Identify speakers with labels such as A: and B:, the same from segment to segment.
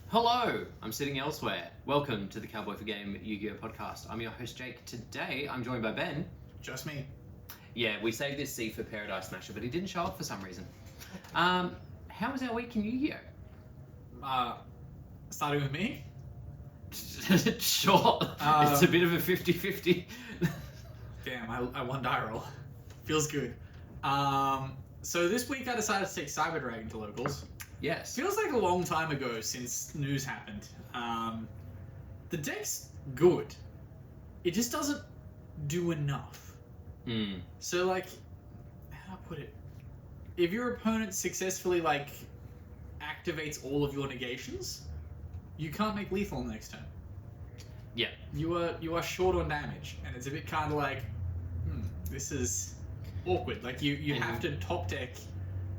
A: Hello, I'm sitting elsewhere. Welcome to the Cowboy for Game Yu-Gi-Oh podcast. I'm your host Jake. Today I'm joined by Ben.
B: Just me.
A: Yeah, we saved this C for Paradise Smasher, but he didn't show up for some reason. How was our week in Yu-Gi-Oh?
B: Starting with me.
A: Sure, it's a bit of a 50-50.
B: Damn, I won die roll. Feels good. So this week I decided to take Cyber Dragon to locals.
A: Yes.
B: Feels like a long time ago since news happened. The deck's good. It just doesn't do enough. So like, how do I put it? If your opponent successfully activates all of your negations, you can't make lethal on the next turn.
A: Yeah.
B: You are short on damage, and it's a bit kind of like, this is awkward. Like you have to top deck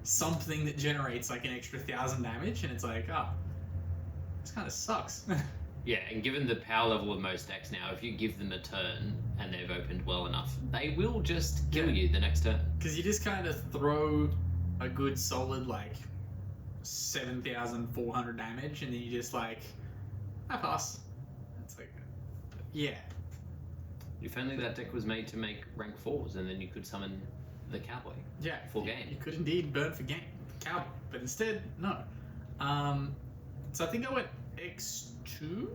B: something that generates like an extra 1,000 damage, and it's like, this kind of sucks.
A: Yeah, and given the power level of most decks now, if you give them a turn and they've opened well enough, they will just kill you the next turn.
B: Because you just kind of throw a good solid 7,400 damage, and then you just I pass. It's like, yeah.
A: If only that deck was made to make rank 4s, and then you could summon the Cowboy.
B: Yeah.
A: For game.
B: You could indeed burn for game, Cowboy, but instead, no. So I think I went X2?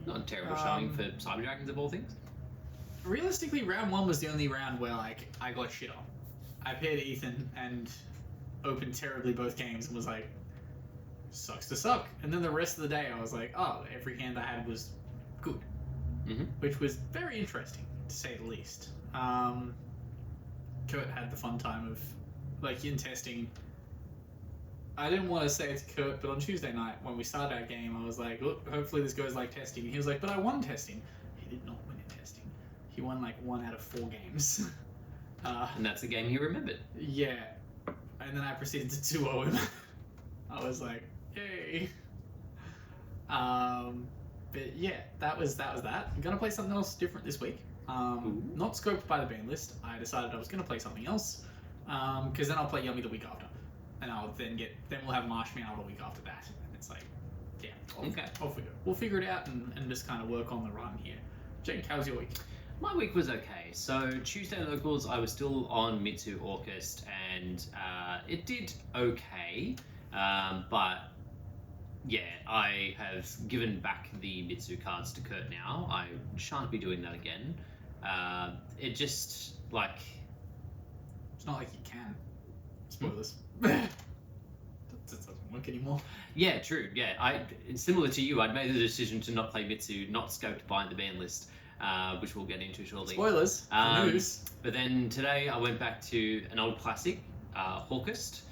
A: Not a terrible showing for Cyber Dragons of all things.
B: Realistically, round 1 was the only round where I got shit on. I paired Ethan and opened terribly both games and was like, sucks to suck. And then the rest of the day I was like, every hand I had was good. Which was very interesting, to say the least. Kurt had the fun time of, in testing. I didn't want to say it to Kurt, but on Tuesday night when we started our game, I was like, look, hopefully this goes like testing. And he was like, but I won testing. He did not win in testing. He won 1 out of 4 games.
A: And that's the game he remembered.
B: Yeah. And then I proceeded to 2-0 him. I was like, yay. But yeah, that was that. I'm going to play something else different this week. Not scoped by the ban list. I decided I was going to play something else. Because then I'll play Yummy the week after. And I'll then we'll have Marshmallow the week after that. And it's like, yeah, we'll figure it out and just kind of work on the run here. Jake, how's your week?
A: My week was okay. So Tuesday locals, I was still on Mitsu Orchest, and it did okay. But yeah, I have given back the Mitsu cards to Kurt now. I shan't be doing that again. It just
B: it's not like you can. Spoilers. That doesn't work anymore.
A: Yeah, true. Yeah, similar to you, I'd made the decision to not play Mitsu, not scoped by the ban list, which we'll get into shortly.
B: Spoilers. News.
A: But then today I went back to an old classic, Hawkest.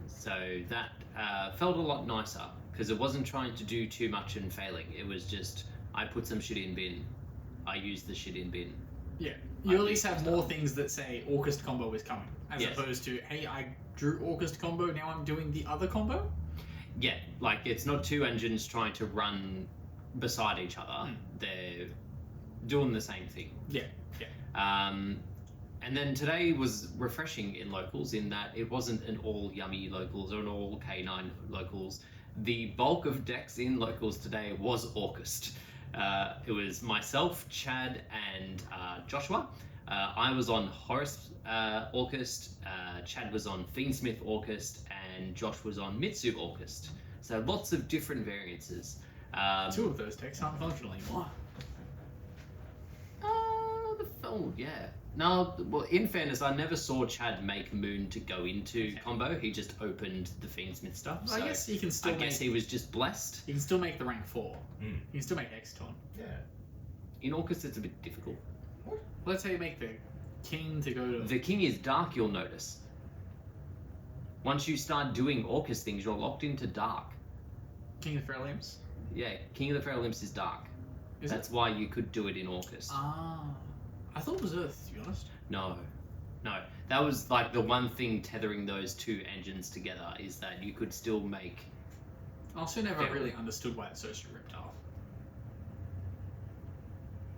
A: So that felt a lot nicer because it wasn't trying to do too much and failing. It was just I put some shit in bin. I used the shit in bin.
B: Yeah. You at least have more things that say Orchest combo is coming, as opposed to, hey, I drew Orchest combo, now I'm doing the other combo?
A: Yeah, it's not 2 engines trying to run beside each other. They're doing the same thing.
B: Yeah.
A: And then today was refreshing in locals in that it wasn't an all Yummy locals or an all K9 locals. The bulk of decks in locals today was Orchest. It was myself, Chad, and Joshua. I was on Horus Orchest, Chad was on Fiendsmith Orchest, and Josh was on Mitsu Orchest. So lots of different variances.
B: 2 of those decks aren't functional anymore.
A: Yeah. No, well, in fairness, I never saw Chad make Moon to go into combo. He just opened the Fiendsmith stuff. So
B: I guess he can still.
A: I guess he was just blessed.
B: He can still make the rank 4. He can still make X-Ton.
C: Yeah.
A: In Orchest, it's a bit difficult.
B: Well, that's how you make the King to go to.
A: The King is dark. You'll notice. Once you start doing Orchest things, you're locked into dark.
B: King of Fair Limbs?
A: Yeah, King of the Feral Imps is dark. That's why you could do it in Orchest.
B: I thought it was Earth, to be honest.
A: No. That was the one thing tethering those 2 engines together is that you could still make...
B: I also never really understood why it's searched Reptile.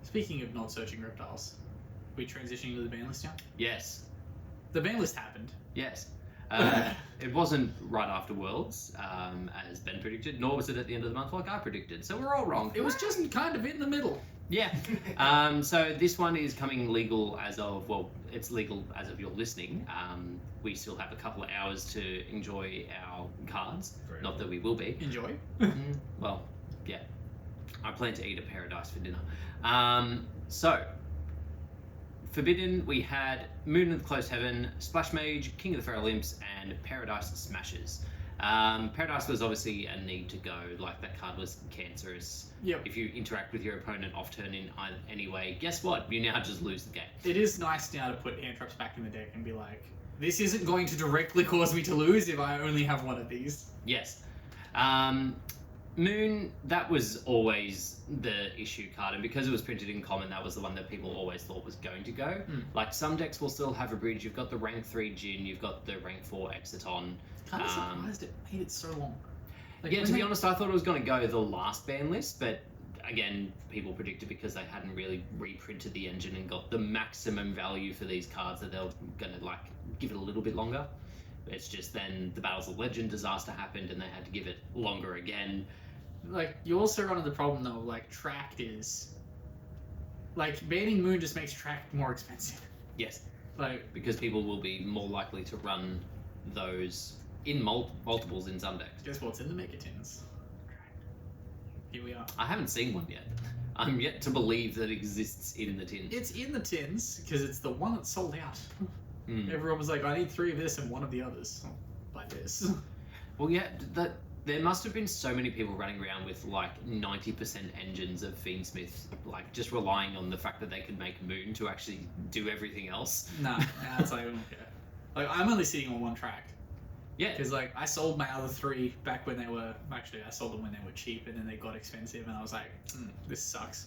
B: Speaking of not searching reptiles, we transitioning to the ban list now?
A: Yes.
B: The ban list happened.
A: Yes. It wasn't right after Worlds, as Ben predicted, nor was it at the end of the month like I predicted. So we're all wrong.
B: It was just kind of in the middle.
A: Yeah. So this one is coming legal as of, well, it's legal as of your listening. We still have a couple of hours to enjoy our cards. Not that we will be.
B: Enjoy?
A: Well, yeah. I plan to eat a paradise for dinner. So, Forbidden, we had Moon of the Close Heaven, Splash Mage, King of the Feral Imps, and Paradise Smashers. Paradise was obviously a need to go, like that card was cancerous.
B: Yep.
A: If you interact with your opponent off turn in any way, guess what? You now just lose the game.
B: It is nice now to put hand traps back in the deck and be like, this isn't going to directly cause me to lose if I only have one of these.
A: Yes. Moon, that was always the issue card, and because it was printed in common, that was the one that people always thought was going to go. Like, some decks will still have a bridge. You've got the rank 3 Jin, you've got the rank 4 Exiton.
B: Kind of surprised it made it so long. Like,
A: yeah, to be honest, I thought it was going to go the last ban list, but again, people predicted because they hadn't really reprinted the engine and got the maximum value for these cards that they were going to, like, give it a little bit longer. It's just then the Battles of Legend disaster happened and they had to give it longer again.
B: Like, you also run into the problem, though, like, Tracked is... Like, banning Moon just makes Tracked more expensive.
A: Yes.
B: Like,
A: because people will be more likely to run those in multiples in some decks.
B: Guess what's in the Mega Tins? Here we are.
A: I haven't seen one yet. I'm yet to believe that it exists in the tins.
B: It's in the tins, because it's the one that sold out. Everyone was like, I need 3 of this and 1 of the others. Oh, buy this.
A: Well, yeah, there must have been so many people running around with like 90% engines of Fiendsmith, like just relying on the fact that they could make Moon to actually do everything else.
B: Nah, it's like, I don't care. Like, I'm only sitting on 1 track.
A: Yeah.
B: Because, like, I sold my other 3 back when they were... Actually, I sold them when they were cheap, and then they got expensive, and I was like, this sucks.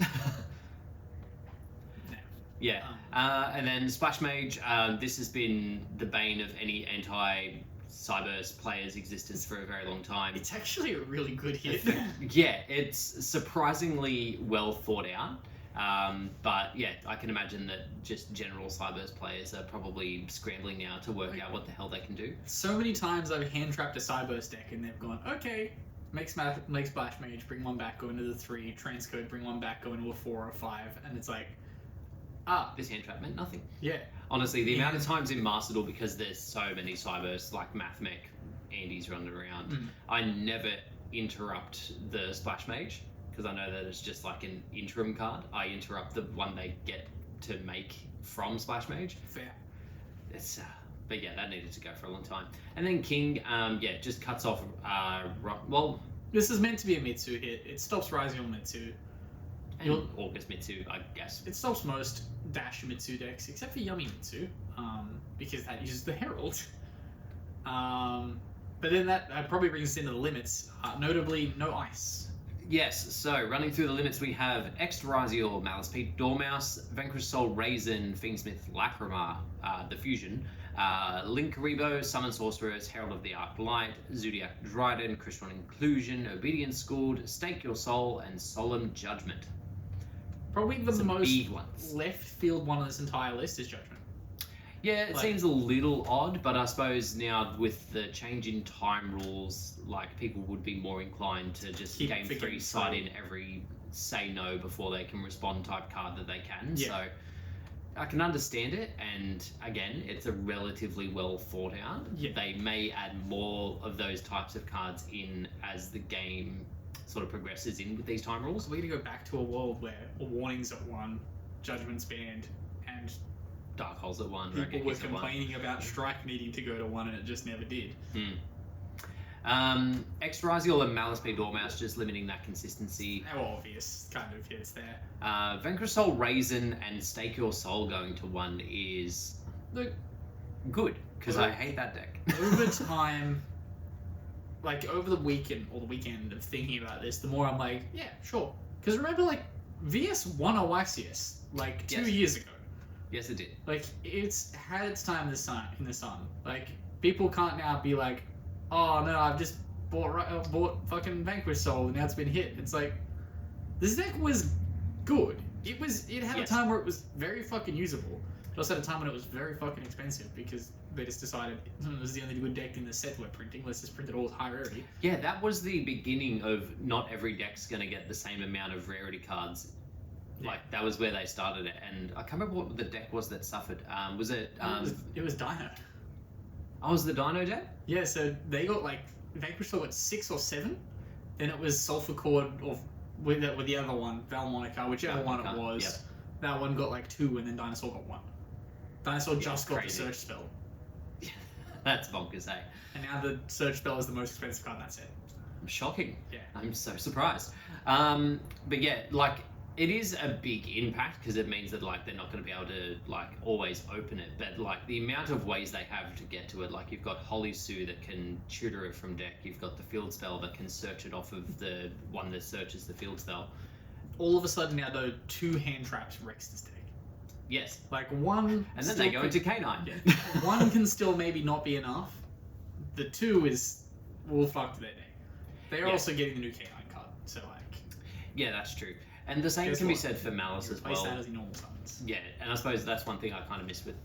A: Yeah. And then Splash Mage, this has been the bane of any anti-Cyburst player's existence for a very long time.
B: It's actually a really good hit.
A: Yeah, it's surprisingly well thought out. But yeah, I can imagine that just general Cyburst players are probably scrambling now to work out what the hell they can do.
B: So many times I've hand-trapped a Cyburst deck and they've gone, okay, make Splash Mage, bring 1 back, go into the 3, transcode, bring 1 back, go into a 4 or 5, and it's like,
A: this hand trap meant nothing.
B: Yeah.
A: Honestly, the amount of times in Master Duel, because there's so many Cybursts, like Mathmech, Andy's running around, I never interrupt the Splash Mage, because I know that it's just like an interim card. I interrupt the one they get to make from Splash Mage.
B: Fair.
A: It's, but yeah, that needed to go for a long time. And then King, yeah, just cuts off, well...
B: This is meant to be a Mitsu hit. It stops Rising on Mitsu.
A: And August Mitsu, I guess.
B: It stops most Dash Mitsu decks, except for Yummy Mitsu, because that uses the Herald. But then that probably brings us into the limits, notably no ice.
A: Yes, so running through the limits, we have Extrazior, Malice Pete, Dormouse, Vanquish Soul, Raisin, Fiendsmith, Lacrima, the Fusion, Link Rebo, Summon Sorceress, Herald of the Arc Light, Zodiac Dryden, Crystal Inclusion, Obedience Schooled, Stake Your Soul, and Solemn Judgment.
B: Probably the
A: Some
B: most
A: big ones.
B: left field one on this entire list is Judgment.
A: Yeah, it seems a little odd, but I suppose now with the change in time rules, like people would be more inclined to just game 3 side in every say no before they can respond type card that they can. Yeah. So I can understand it, and again, it's a relatively well thought out.
B: Yeah.
A: They may add more of those types of cards in as the game sort of progresses in with these time rules.
B: We're going to go back to a world where a warning's at 1, Judgment's banned, and
A: Dark Hole's at 1.
B: people were complaining about Strike needing to go to 1 and it just never did.
A: Extrazial and Malice P. Dormouse just limiting that consistency.
B: How obvious kind of hits there.
A: Vanquish Soul, Raisin, and Stake Your Soul going to 1 is good, because I hate that deck.
B: Over time, like over the weekend of thinking about this, the more I'm like, yeah, sure. Because remember, like, VS won Oasis like 2 years ago.
A: Yes, it did.
B: Like, it's had its time in the sun. Like, people can't now be like, oh no, I've just bought fucking Vanquish Soul and now it's been hit. It's like, this deck was good. It had a time where it was very fucking usable. but also at a time when it was very fucking expensive because they just decided it was the only good deck in the set we're printing. Let's just print it all high rarity.
A: Yeah, that was the beginning of not every deck's going to get the same amount of rarity cards.
B: Yeah.
A: Like, that was where they started it. And I can't remember what the deck was that suffered. Was it...
B: It was Dino.
A: Oh, was the Dino deck?
B: Yeah, so they got like... Vanquish got 6 or 7. Then it was Sulphur Cord or with the other one, Valmonica, whichever one it was.
A: Yep.
B: That one got like 2 and then Dinosaur got 1. Dinosaur just got
A: crazy.
B: the Search Spell.
A: That's bonkers, eh?
B: And now the Search Spell is the most expensive card in that set.
A: Shocking.
B: Yeah.
A: I'm so surprised. But yeah, like, it is a big impact because it means that, like, they're not going to be able to, like, always open it. But, like, the amount of ways they have to get to it, like, you've got Holy Sue that can tutor it from deck. You've got the field spell that can search it off of the one that searches the field spell.
B: All of a sudden now, though, 2 hand traps wrecks this deck.
A: Yes.
B: Like, one...
A: And then they go into K9.
B: Yeah. One can still maybe not be enough. The 2 is... will fuck their deck. They're also getting the new K9 card, so, like...
A: Yeah, that's true. And the same can be said for Malice as
B: replace
A: well.
B: that as the normal summons.
A: Yeah, and I suppose that's one thing I kind of miss with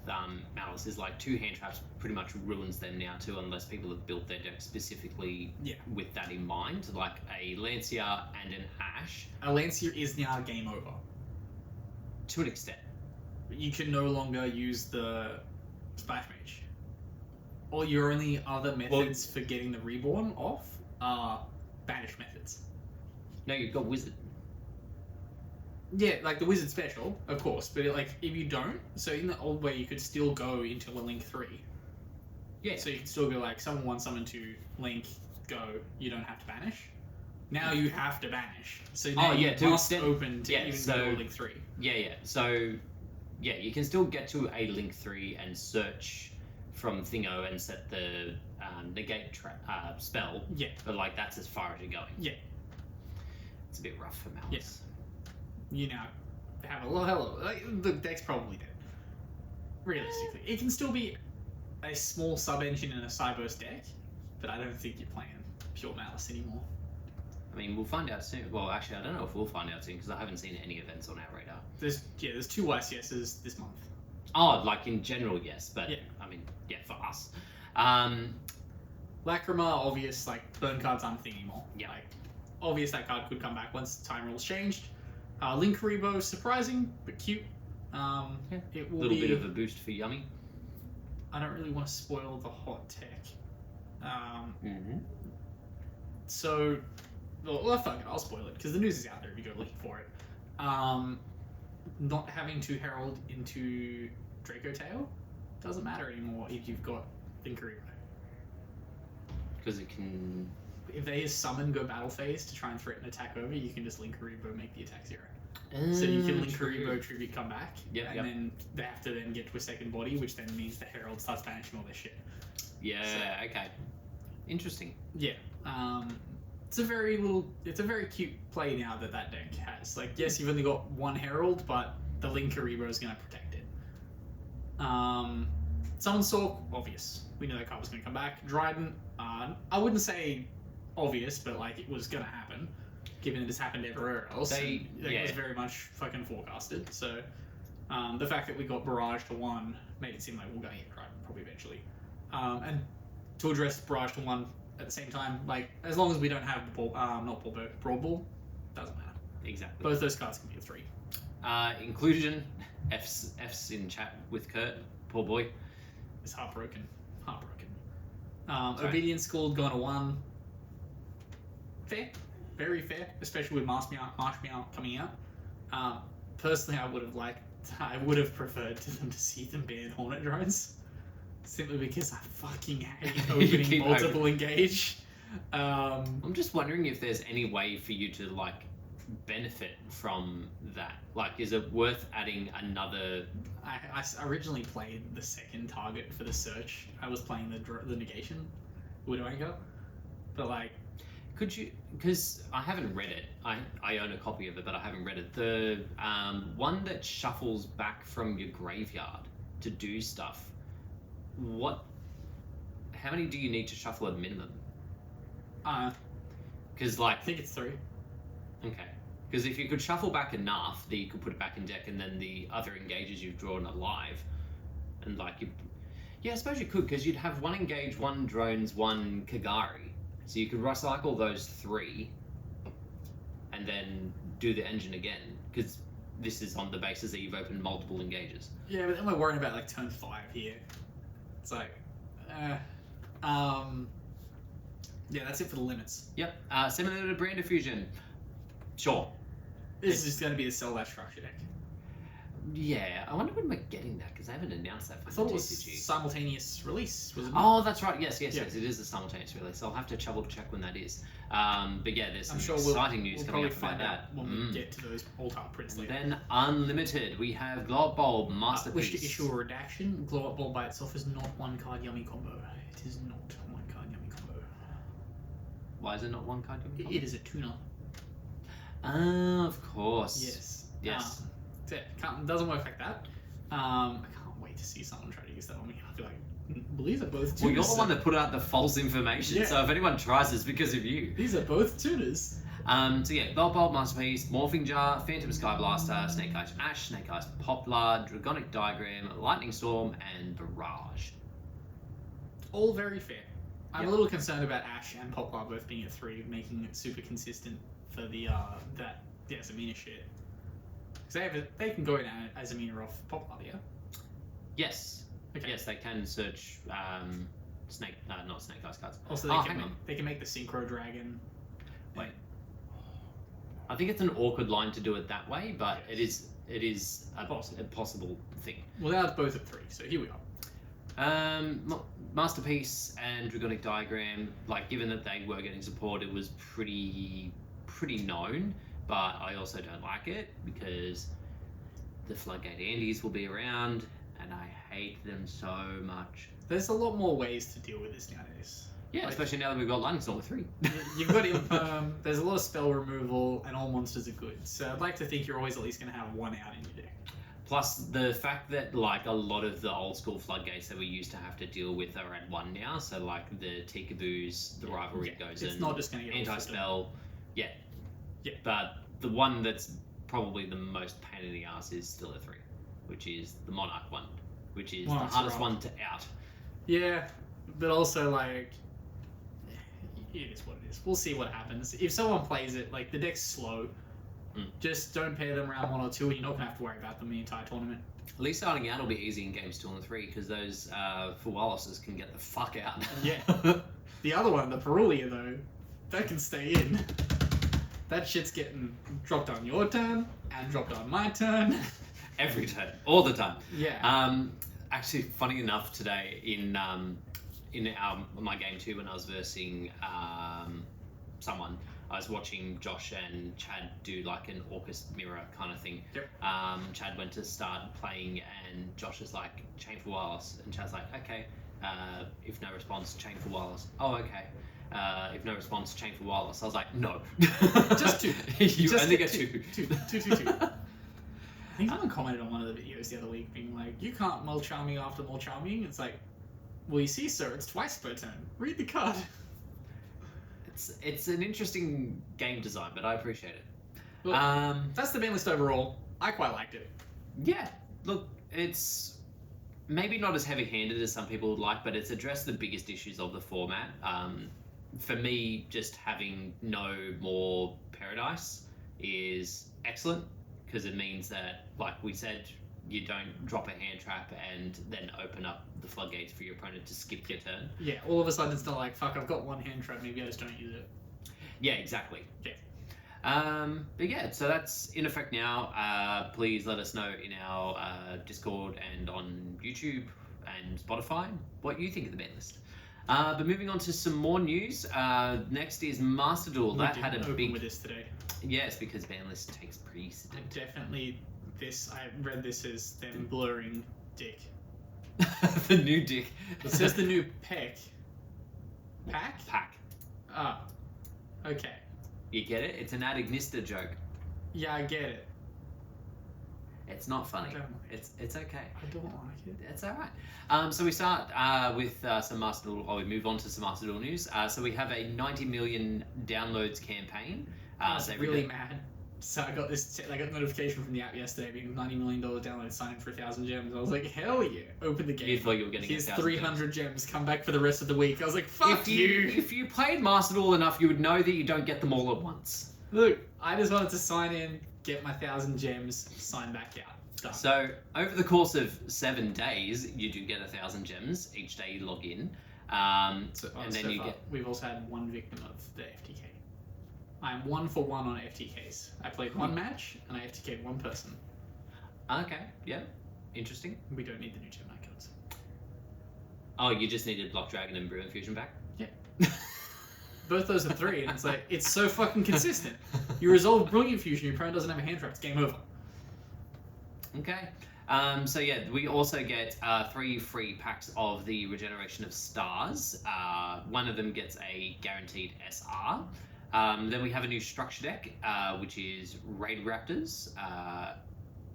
A: Malice is, like, 2 hand traps pretty much ruins them now too, unless people have built their deck specifically with that in mind. Like a Lancia and an Ash.
B: A Lancia is now game over.
A: To an extent.
B: You can no longer use the Splash Mage. All your only other methods for getting the Reborn off are banish methods.
A: No, you've got Wizard.
B: Yeah, like the Wizard special, of course, but like if you don't, so in the old way you could still go into a Link 3.
A: Yeah.
B: So you can still go like summon 1, summon 2, Link, go, you don't have to banish. Now you have to banish. So now you must open to even go to Link 3.
A: Yeah, yeah. So, yeah, you can still get to a Link 3 and search from Thingo and set the negate spell.
B: Yeah.
A: But, like, that's as far as you're going.
B: Yeah.
A: It's a bit rough for Malice.
B: Yes. You know, have a hello. Like, the deck's probably dead. Realistically, it can still be a small sub-engine in a Cyberse deck, but I don't think you're playing pure Malice anymore.
A: I mean, we'll find out soon. Well, actually, I don't know if we'll find out soon because I haven't seen any events on our radar.
B: There's 2 YCSs this month.
A: Oh, like in general, yes, but I mean, yeah, for us.
B: Lacrima, obvious, like burn cards aren't a thing anymore.
A: Yeah.
B: Like, obvious that card could come back once the time rules changed. Link Karibo, surprising but cute. It will
A: a little bit of a boost for Yummy.
B: I don't really want to spoil the hot tech. So, well, fuck it, I'll spoil it because the news is out there if you go looking for it. Not having to herald into Draco Tail doesn't matter anymore if you've got Link Karibo.
A: Because it can...
B: If they summon go battle phase to try and threaten attack over, you can just Link Karibo, make the attack 0. So you can Link Karibo, tribute, come back, then they have to then get to a second body, which then means the Herald starts banishing all their shit.
A: Yeah, so, okay. Interesting.
B: Yeah. It's a very cute play now that deck has. Like, yes, you've only got 1 Herald, but the Link Karibo is going to protect it. Summon Sork, obvious. We knew that card was going to come back. Dryden, I wouldn't say obvious, but like it was going to happen, given it has happened everywhere else. It was very much fucking forecasted. So the fact that we got Barrage to 1 made it seem like we're going to get Dryden probably eventually. And to address Barrage to 1 at the same time, like as long as we don't have Broad Ball, doesn't matter.
A: Exactly.
B: Both those cards can be a 3.
A: Inclusion, F's in chat with Kurt. Poor boy.
B: It's heartbroken. Obedience School going to 1. Fair. Very fair, especially with Marsh Meow coming out. Personally, I would have preferred to them to see them ban Hornet drones. Simply because I fucking hate opening multiple engage.
A: I'm just wondering if there's any way for you to like benefit from that. Like, is it worth adding another?
B: I originally played the second target for the search. I was playing the negation, Widow Anchor, but like,
A: could you? Because I haven't read it. I own a copy of it, but I haven't read it. The one that shuffles back from your graveyard to do stuff. How many do you need to shuffle at minimum? Because like,
B: I think it's 3.
A: Okay. Because if you could shuffle back enough that you could put it back in deck, and then the other engages you've drawn alive, and like yeah, I suppose you could, because you'd have one engage, one drones, one Kagari, so you could recycle those 3, and then do the engine again, because this is on the basis that you've opened multiple engages.
B: Yeah, but then we're worrying about like turn 5 here. It's like, yeah, that's it for the limits.
A: Yep. Semi-limited brand diffusion. Sure.
B: This is just going to be a sell that structure deck.
A: Yeah, I wonder when we're getting that, because they haven't announced that for
B: I thought
A: the
B: it was
A: TCG.
B: simultaneous release, was it?
A: Oh, that's right. Yes,
B: Yeah.
A: It is a simultaneous release. I'll have to double check when that is. But yeah, there's some
B: I'm sure
A: exciting news
B: we'll
A: coming
B: probably
A: up about
B: find
A: that.
B: out when we get to those alt-art prints
A: And
B: later.
A: then Unlimited, we have Glow Bulb Masterpiece.
B: Wish to issue a redaction. Glow Up Ball by itself is not one card yummy combo. It is not one card yummy combo.
A: Why is it not one card?
B: It is a tuner.
A: Ah, of course.
B: Yes.
A: Yes.
B: It doesn't work like that. I can't wait to see someone try to use that on me. I'll be like, well, these are both tuners.
A: Well, you're the one that put out the false information,
B: Yeah.
A: so if anyone tries, it's because of you.
B: These are both tuners.
A: So yeah, Glow Bulb Masterpiece, Morphing Jar, Phantom Sky Blaster, Snake Eyes Ash, Snake Eyes Poplar, Dragonic Diagram, Lightning Storm, and Barrage.
B: All very fair. I'm
A: Yep.
B: a little concerned about Ash and Poplar both being at 3, making it super consistent for the that Zamina shit. Because they can go in as Zamina off Poplar, yeah?
A: Yes.
B: Okay.
A: Yes, they can search not Snake Eyes cards.
B: Also, they can make the Synchro Dragon.
A: Wait. I think it's an awkward line to do it that way, but
B: Yes.
A: it is a possible thing.
B: Well, now it's both at 3, so here we are.
A: Masterpiece and Dragonic Diagram, like, given that they were getting support, it was pretty known, but I also don't like it because the Floodgate Andes will be around and I hate them so much.
B: There's a lot more ways to deal with this nowadays.
A: Yeah,
B: Like-
A: especially now that we've got Lightning Storm with 3.
B: You've got Imperm, there's a lot of spell removal, and all monsters are good. So I'd like to think you're always at least going to have one out in your deck.
A: Plus the fact that like a lot of the old school floodgates that we used to have to deal with are at 1 now. So like the Tikaboos, the rivalry goes
B: It's
A: in.
B: not just going to get
A: Anti-spell. Yeah.
B: Yeah.
A: But the one that's probably the most pain in the ass is still a 3, which is the Monarch one, which is
B: Monarch's
A: the hardest
B: rough.
A: one to out.
B: Yeah, but also like it is what it is. We'll see what happens. If someone plays it, like the deck's slow, just don't pair them round 1 or 2, and you're not gonna have to worry about them the entire tournament.
A: At least starting out will be easy in games 2 and 3 because those Fuwalases can get the fuck out.
B: Yeah. The other one, the Perulia though, that can stay in. That shit's getting dropped on your turn and dropped on my turn.
A: Every turn, all the time.
B: Yeah.
A: Actually, funny enough, today in my game 2 when I was versing someone, I was watching Josh and Chad do like an Orcus mirror kind of thing.
B: Yep.
A: Chad went to start playing and Josh is like, chain for wireless. And Chad's like, okay. If no response, chain for wireless. Oh, okay. If no response, chain for wireless. I was like, no.
B: Just 2.
A: You
B: Just
A: only get 2.
B: 2. I think someone commented on one of the videos the other week being like, you can't mull charming after mull charming. It's like, well, you see, sir, it's twice per turn. Read the card.
A: It's an interesting game design, but I appreciate it.
B: Well, that's the ban list overall. I quite liked it.
A: Yeah, look, it's maybe not as heavy-handed as some people would like, but it's addressed the biggest issues of the format. For me, just having no more Paradise is excellent, because it means that, like we said, you don't drop a hand trap and then open up the floodgates for your opponent to skip your turn.
B: Yeah, all of a sudden it's not like, fuck, I've got one hand trap, maybe I just don't use it.
A: Yeah, exactly.
B: Yeah.
A: But yeah, so that's in effect now. Please let us know in our Discord and on YouTube and Spotify what you think of the ban list. But moving on to some more news. Next is Master Duel. That had a big
B: with this today.
A: Yes, because ban list takes precedent.
B: Definitely this. I read this as them blurring Dick.
A: The new Dick.
B: It says the new Pack.
A: Pack.
B: Ah. Okay.
A: You get it? It's an Ad Ignista joke.
B: Yeah, I get it.
A: It's not funny.
B: I don't like
A: It's okay.
B: I don't like it.
A: It's all right. So we start with some Master Duel, or we move on to some Master Duel news. So we have a 90 million downloads campaign.
B: I was
A: they
B: really
A: released-
B: mad. So I got a notification from the app yesterday, being $90 million download, sign in for 1,000 gems. I was like, hell yeah! Open the game.
A: You thought you were getting
B: Here's
A: 1,000
B: 300 gems. Come back for the rest of the week. I was like, fuck you.
A: If you played Master Duel enough, you would know that you don't get them all at once.
B: Look, I just wanted to sign in, get my 1,000 gems, sign back out. Done.
A: So over the course of 7 days, you do get 1,000 gems each day you log in, and then you get.
B: We've also had one victim of the FTK. I'm 1 for 1 on FTKs. I played one match and I FTK'd one person.
A: Okay, yeah, interesting.
B: We don't need the new Gemini cards.
A: Oh, you just needed Block Dragon and Brew Infusion back?
B: Yeah. Both those are 3, and it's like, it's so fucking consistent. You resolve Brilliant Fusion, your opponent doesn't have a hand trap, it's game over.
A: Okay. So yeah, we also get 3 free packs of the Regeneration of Stars. One of them gets a guaranteed SR. Then we have a new structure deck, which is Raid Raptors.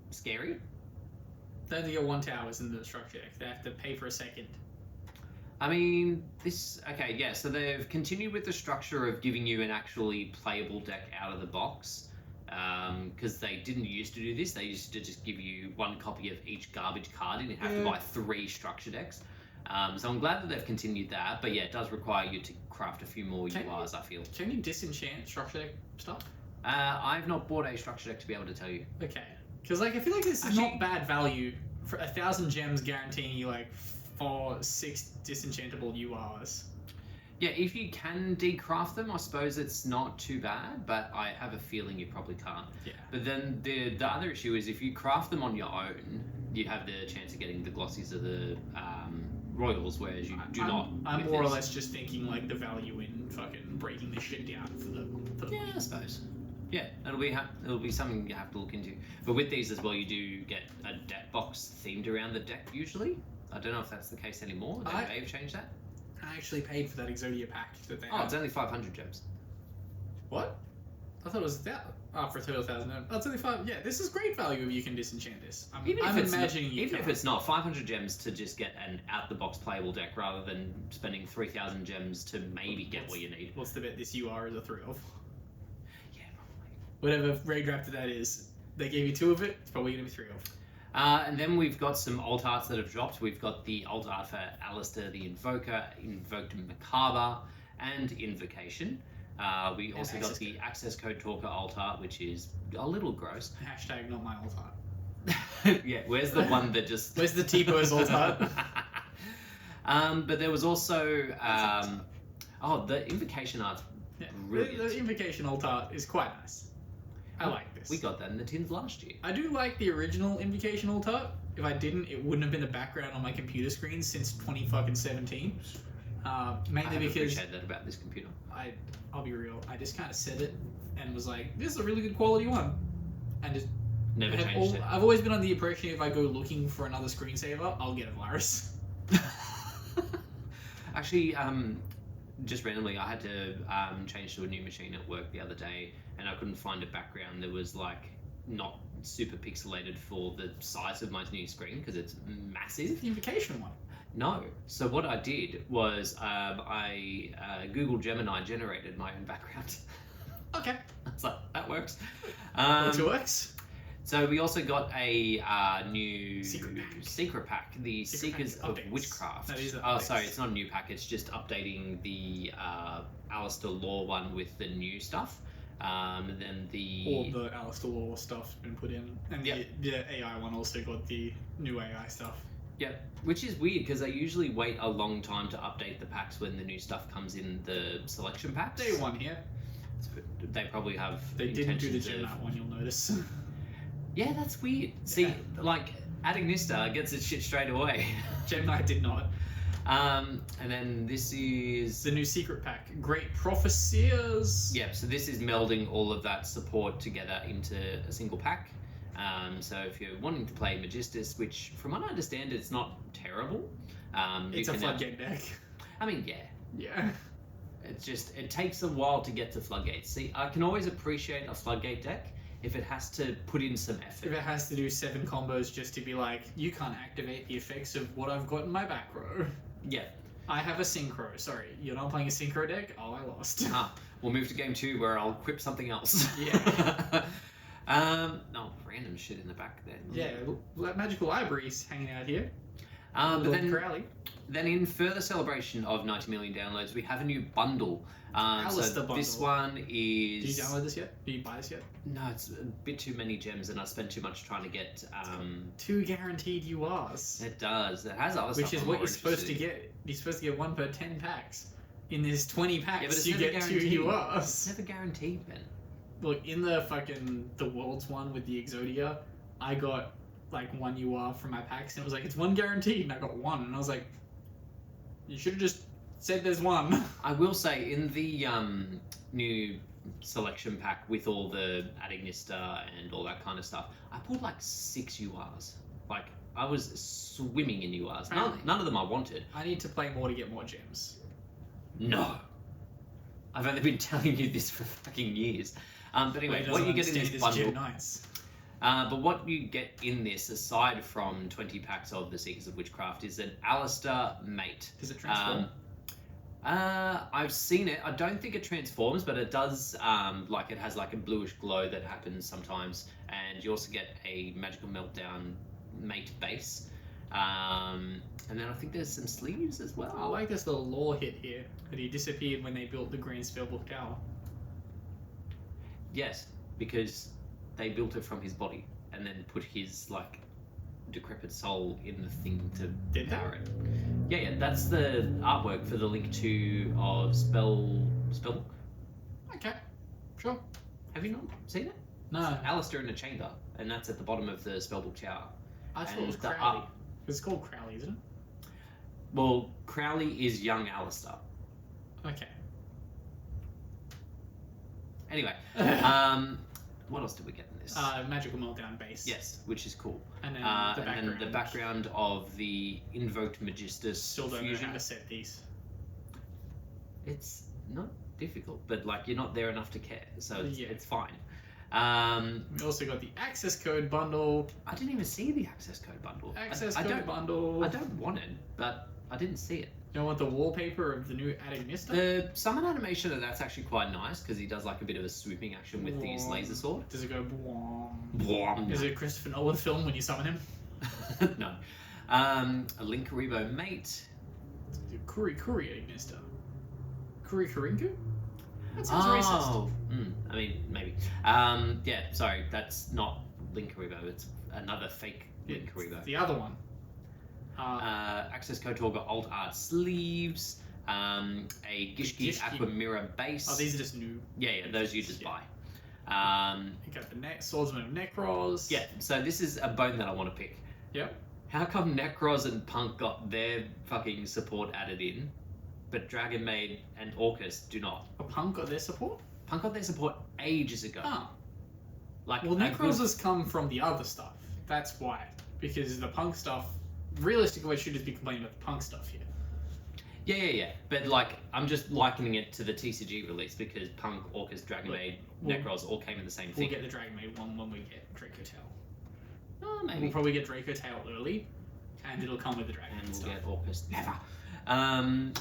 A: Scary.
B: They only get 1 towers in the structure deck. They have to pay for a second.
A: I mean, okay, yeah, so they've continued with the structure of giving you an actually playable deck out of the box. Because they didn't used to do this. They used to just give you 1 copy of each garbage card and you have to buy 3 structure decks. So I'm glad that they've continued that, but yeah, it does require you to craft a few more URs, I feel.
B: Can you disenchant structure deck stuff?
A: I've not bought a structure deck to be able to tell you.
B: Okay. Because like, I feel like this is not bad value for 1,000 gems guaranteeing you like 4-6 disenchantable URs.
A: Yeah, if you can decraft them, I suppose it's not too bad, but I have a feeling you probably can't.
B: Yeah.
A: But then the other issue is if you craft them on your own, you have the chance of getting the glossies of the royals, whereas you do not.
B: I'm more or less just thinking like the value in fucking breaking this shit down for the
A: Yeah, I suppose. Yeah, it'll be something you have to look into. But with these as well, you do get a deck box themed around the deck usually. I don't know if that's the case anymore. They may have changed that.
B: I actually paid for that Exodia pack that they
A: it's only 500 gems.
B: What? I thought it was that. Oh, for 12,000. Oh, it's only 5. Yeah, this is great value if you can disenchant this. I'm imagining
A: even if it's not 500 gems to just get an out-the-box playable deck rather than spending 3,000 gems to maybe get what you need.
B: What's the bet this UR is a 3 of?
A: Yeah, probably.
B: Whatever Raid Raptor that is, they gave you 2 of it, it's probably going to be 3 of.
A: And then we've got some alt arts that have dropped. We've got the alt art for Alistair the Invoker, Invoked Macabre, and Invocation. We also got the Access Code Talker alt art, which is a little gross.
B: Hashtag not my alt art.
A: Yeah, where's the one that just...
B: Where's the T-Pose alt art?
A: But there was also... the Invocation art's brilliant.
B: The Invocation alt art is quite nice. I like this.
A: We got that in the tins last year.
B: I do like the original Invocation alt art. If I didn't, it wouldn't have been a background on my computer screen since 2017. Mainly because... I
A: appreciate that about this computer.
B: I'll be real. I just kind of said it and was like, this is a really good quality one. And just...
A: Never changed it.
B: I've always been under the impression if I go looking for another screensaver, I'll get a virus.
A: Actually, just randomly, I had to change to a new machine at work the other day, and I couldn't find a background that was like not super pixelated for the size of my new screen because it's massive.
B: The Invocation one.
A: No. So what I did was I Google Gemini generated my own background.
B: Okay.
A: It's like, that works.
B: It works.
A: So we also got a new
B: secret pack.
A: The Seekers of Witchcraft. Sorry, it's not a new pack. It's just updating the Alistair Law one with the new stuff. And then
B: all the Alistair Law stuff's been put in, and the AI one also got the new AI stuff.
A: Yeah, which is weird because they usually wait a long time to update the packs when the new stuff comes in the selection packs.
B: Day one here.
A: They probably have.
B: They didn't do the Gemini one. You'll notice.
A: Yeah, that's weird. See, like, adding this gets its shit straight away.
B: Gemini did not.
A: And then this is...
B: the new secret pack. Great Prophecies.
A: Yeah, so this is melding all of that support together into a single pack. So if you're wanting to play Magistus, which from what I understand, it's not terrible.
B: It's a floodgate deck.
A: I mean, yeah.
B: Yeah.
A: It's just, it takes a while to get to floodgates. See, I can always appreciate a floodgate deck if it has to put in some effort.
B: If it has to do 7 combos just to be like, you can't activate the effects of what I've got in my back row.
A: Yeah.
B: I have a synchro. Sorry, you're not playing a synchro deck? Oh, I lost.
A: We'll move to game 2 where I'll equip something else.
B: Yeah.
A: No, random shit in the back there.
B: Yeah, magical libraries hanging out here.
A: But then,
B: Crowley.
A: then in further celebration of 90 million downloads, we have a new bundle.
B: Alistair bundle.
A: This one
B: Did you
A: is...
B: download this yet? Did you buy this yet?
A: No, it's a bit too many gems, and I spent too much trying to get...
B: 2 guaranteed URs.
A: It does. It has other
B: Which
A: stuff
B: is
A: I'm
B: what
A: more
B: you're supposed to
A: interested in.
B: get. You're supposed to get 1 per 10 packs. In this 20
A: Yeah, but
B: packs,
A: it's
B: you
A: never
B: get 2
A: guaranteed.
B: URs.
A: It's never guaranteed, Ben.
B: Look, in the Worlds one with the Exodia, I got like 1 UR from my packs, and it was like, it's 1 guaranteed, and I got 1, and I was like, you should have just said there's 1.
A: I will say, in the new selection pack with all the Adignista and all that kind of stuff, I pulled like 6 URs. Like, I was swimming in URs. None of them I wanted.
B: I need to play more to get more gems.
A: No. I've only been telling you this for fucking years. But anyway, what you get in this bundle... but what you get in this, aside from 20 packs of the Seekers of Witchcraft, is an Alistair mate.
B: Does it transform?
A: I've seen it. I don't think it transforms, but it does. Like it has like a bluish glow that happens sometimes, and you also get a Magical Meltdown mate base. And then I think there's some sleeves as well.
B: I like this little lore hit here that he disappeared when they built the Green Spellbook Tower.
A: Yes, because they built it from his body and then put his like decrepit soul in the thing to power it. Yeah, that's the artwork for the Link 2 of Spellbook.
B: Okay, sure.
A: Have you not seen it?
B: No.
A: Alistair in a chamber, and that's at the bottom of the Spellbook Tower.
B: I thought it was
A: the
B: Crowley. It's called Crowley, isn't it?
A: Well, Crowley is young Alistair.
B: Okay.
A: Anyway, what else did we get in this?
B: Magical Meltdown base.
A: Yes, which is cool.
B: And then
A: then the background of the Invoked Magistus
B: Still don't
A: fusion.
B: know how to set these.
A: It's not difficult, but like you're not there enough to care, so it's fine.
B: We also got the access code bundle.
A: I didn't even see the access code bundle.
B: Bundle.
A: I don't want it, but I didn't see it.
B: You don't want the wallpaper of the new Adignista?
A: The summon animation of that's actually quite nice because he does like a bit of a swooping action with his laser sword.
B: Does it go bwom?
A: Bwom.
B: Is it a Christopher Nolan film when you summon him?
A: No. A Link Karibo mate.
B: Kuri Adignista. Kuri Karinku? That sounds racist.
A: I mean, maybe. Yeah, sorry, that's not Link Karibo. It's another fake Link Karibo.
B: The other one.
A: Access code Torga Alt Art sleeves, a Gishki Aqua Mirror base.
B: Oh, these are just new.
A: Yeah, those you just buy.
B: You got the Swordsman of Necros.
A: Yeah, so this is a bone that I want to pick.
B: Yep.
A: How come Necros and Punk got their fucking support added in, but Dragon Maid and Orcus do not?
B: Punk got their support?
A: Punk got their support ages ago.
B: Oh.
A: Like,
B: well, Necros has come from the other stuff. That's why. Because the Punk stuff, realistically, we should just be complaining about the Punk stuff here.
A: Yeah. But, like, I'm just likening it to the TCG release because Punk, Orcus, Dragon Maid, Necros all came in the same thing.
B: We'll get the Dragon Maid one when we get Draco Tail.
A: Oh, maybe.
B: We'll probably get Draco Tail early, and it'll come with the Dragon Maid
A: And we'll
B: stuff.
A: get Orcus never.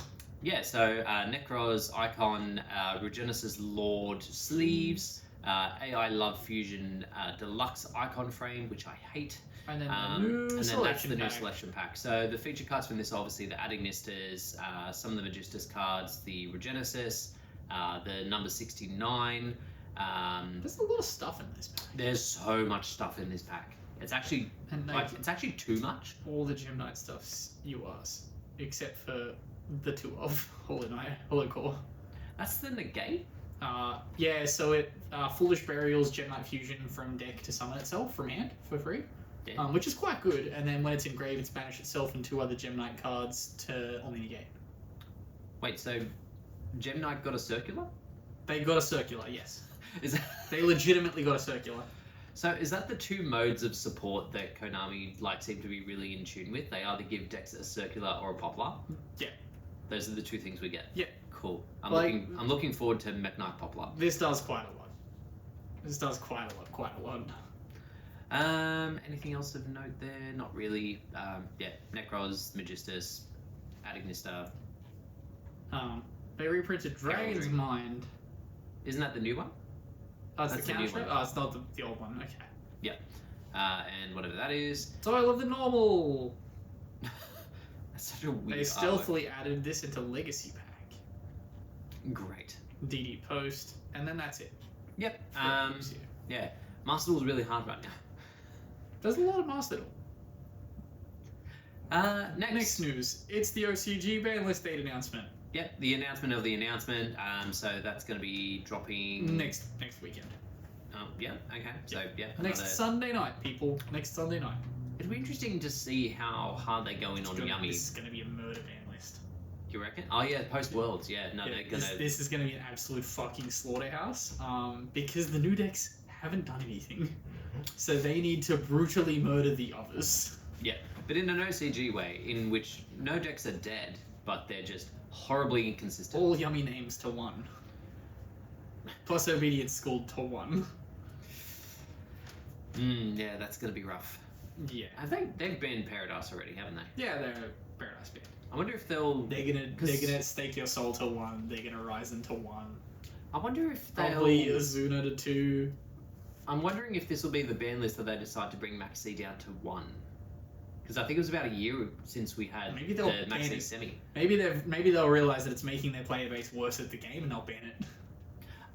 A: Yeah, so Necros, Icon, Regenesis Lord sleeves, AI Love Fusion Deluxe Icon frame, which I hate.
B: And then
A: that's the new selection pack. So the feature cards from this are obviously the Adignistas, some of the Magistus cards, the Regenesis, the number 69.
B: There's a lot of stuff in this pack.
A: There's so much stuff in this pack. It's actually it's actually too much.
B: All the Gem Knight stuff's URs, except for the 2 of Holo Core.
A: That's the negate?
B: Yeah, so it Foolish Burials Gem Knight Fusion from deck to summon itself from hand for free.
A: Yeah.
B: Which is quite good, and then when it's in grave, it's banish itself and 2 other Gem Knight cards to only negate.
A: Wait, so Gem Knight got a circular?
B: They got a circular, yes.
A: They
B: legitimately got a circular.
A: So is that the 2 modes of support that Konami seem to be really in tune with? They either give decks a circular or a poplar?
B: Yeah.
A: Those are the 2 things we get?
B: Yeah.
A: Cool. I'm looking forward to Mekk-Knight poplar.
B: This does quite a lot. Quite a lot.
A: Anything else of note there? Not really. Necros, Magistus, Adignista.
B: They reprinted Dragon's Mind.
A: Isn't that the new one?
B: Oh, it's
A: That's
B: the
A: the new
B: counter?
A: one.
B: Oh, it's not the old one. Okay.
A: Yeah. And whatever that is.
B: So I love the normal.
A: That's such a weird.
B: They stealthily added this into Legacy Pack.
A: Great.
B: DD Post, and then that's it.
A: Yep.
B: Yeah.
A: Yeah. Master Duel's really hard right now.
B: There's a lot of Master Duel.
A: Next
B: news. It's the OCG ban list date announcement.
A: Yep, the announcement of the announcement. So that's going to be dropping
B: Next weekend.
A: Yeah. Okay. So yeah.
B: Next Sunday night, people. Next Sunday night.
A: It'll be interesting to see how hard they go in on Yummy.
B: This is going to be a murder ban list.
A: You reckon? Oh yeah, post Worlds. Yeah. No, they're gonna.
B: This is going to be an absolute fucking slaughterhouse. Because the new decks haven't done anything, so they need to brutally murder the others.
A: Yeah, but in an OCG way, in which no decks are dead, but they're just horribly inconsistent.
B: All Yummy names to 1. Plus Obedience schooled to 1.
A: Yeah, that's gonna be rough.
B: Yeah.
A: I think they've banned Paradise already, haven't they?
B: Yeah, they're Paradise banned.
A: I wonder if they'll.
B: They're gonna stake your soul to 1. They're gonna Ryzen to 1.
A: I wonder if they'll.
B: Probably Azuna to 2.
A: I'm wondering if this will be the ban list that they decide to bring Max C down to 1. Because I think it was about a year since we had
B: Maybe they'll
A: the Max
B: ban
A: C
B: it.
A: semi.
B: Maybe they'll realize that it's making their player base worse at the game and they'll ban it.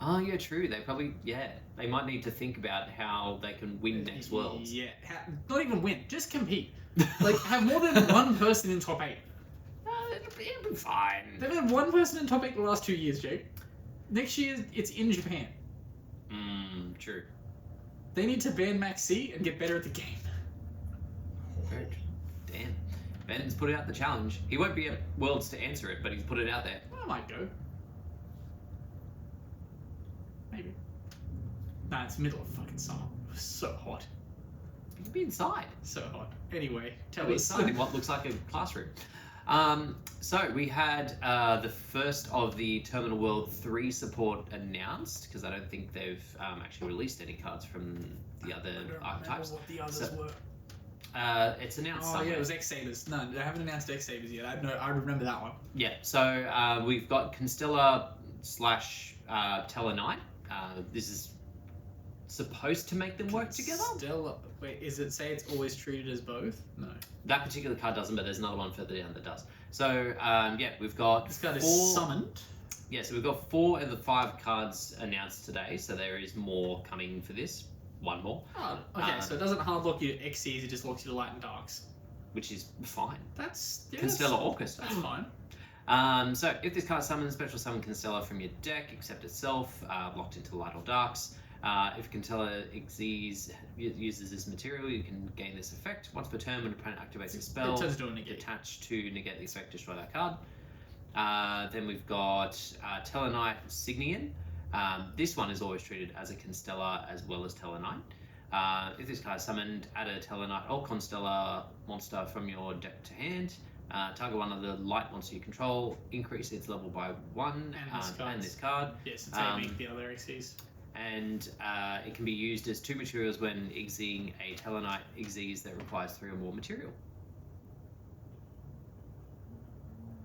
A: Oh yeah, true. They probably they might need to think about how they can win next Worlds.
B: Yeah, not even win, just compete. Like have more than one person in top 8.
A: It'll be fine.
B: They've had one person in top 8 the last 2 years, Jake. Next year it's in Japan.
A: True.
B: They need to ban Max C and get better at the game.
A: Damn. Ben's put out the challenge. He won't be at Worlds to answer it, but he's put it out there.
B: I might go. Maybe. Nah, it's middle of fucking summer. It's so hot.
A: He'll be inside.
B: So hot. Anyway, tell
A: He'll be
B: us.
A: inside in what looks like a classroom. So we had the first of the Terminal World 3 support announced, because I don't think they've actually released any cards from the other archetypes.
B: What the others were.
A: It's announced.
B: Oh
A: somewhere.
B: yeah, it was X Sabers. No, they haven't announced X Sabers yet. I remember that one.
A: Yeah. So we've got Constellar / Tellarknight. This is supposed to make them work together.
B: Stella. Wait, is it say it's always treated as both? No.
A: That particular card doesn't, but there's another one further down that does. So yeah, we've got
B: This card
A: 4...
B: is summoned.
A: Yeah, so we've got 4 of the 5 cards announced today. So there is more coming for this. One more.
B: Oh, okay. So it doesn't hard lock you to XCs, it just locks you to Light and Darks.
A: Which is fine.
B: That's
A: Constellar Orchestra.
B: That's fine.
A: So if this card summons, special summon Constellar from your deck, except itself, locked into Light or Darks. If Constellar Xyz uses this material, you can gain this effect. Once per turn, when an opponent activates a spell,
B: It turns to a negate.
A: attached to negate the effect, destroy that card. Then we've got Tellarknight Signian. This one is always treated as a Constellar as well as Tellarknight. If this card is summoned, add a Tellarknight or Constellar monster from your deck to hand. Target one of the light monster you control, increase its level by 1, and this card.
B: Yes, it's aiming the other XCs.
A: And it can be used as 2 materials when exing a Tellarknight Xyz that requires 3 or more material.